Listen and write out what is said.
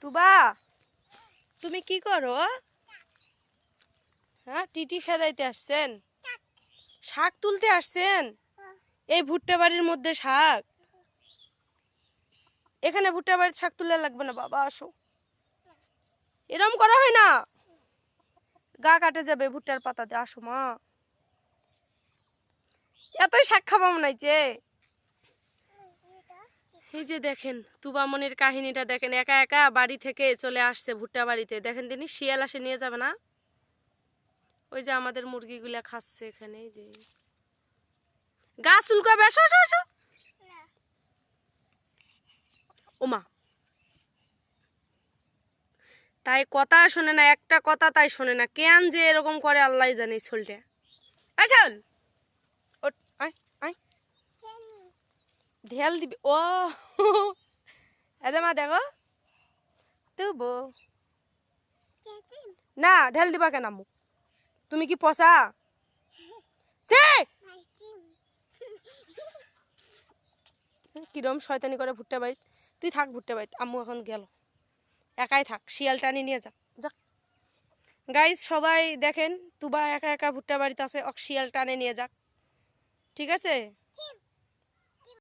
তুবা তুমি কি করো? হ্যাঁ, টিটি খেদাইতে আসছেন? শাক তুলতে আসছেন? এই ভুট্টা বাড়ির মধ্যে শাক? এখানে ভুট্টা বাড়ির শাক তুলে লাগবে না বাবা, আসো। এরম করা হয় না, গা কাটে যাবে ভুট্টার পাতাতে। আসো মা, এতই শাক খাবা মনে হয়েছে। এই যে দেখেন তুবামনির কাহিনীটা দেখেন, একা একা বাড়ি থেকে চলে আসছে ভুট্টা বাড়িতে। দেখেন তিনি শিয়াল আসে নিয়ে যাবে না? ওই যে আমাদের মুরগিগুলা খাচ্ছে এখানে। এই যে গাছ চুলকাবে, আসো আসো আসো। ওমা, তাই কথা শোনে না, একটা কথা তাই শোনে না, কেন যে এরকম করে আল্লাহ জানে। চলতে চল, আয় আয়, ঢেল দিবি ও। এদে মা দেখো তুবো না, ঢেল দিবা কেন মুখ? তুমি কি পচা? কিরম শয়তানি করে ভুট্টা বাড়িত। তুই থাক ভুট্টা বাড়িত, আম্মু এখন গেল, একাই থাক, শিয়াল টানি নিয়ে যাক। যাক গাইজ, সবাই দেখেন তুবা একা একা ভুট্টা বাড়িতে আছে, শিয়াল টানে নিয়ে যাক, ঠিক আছে।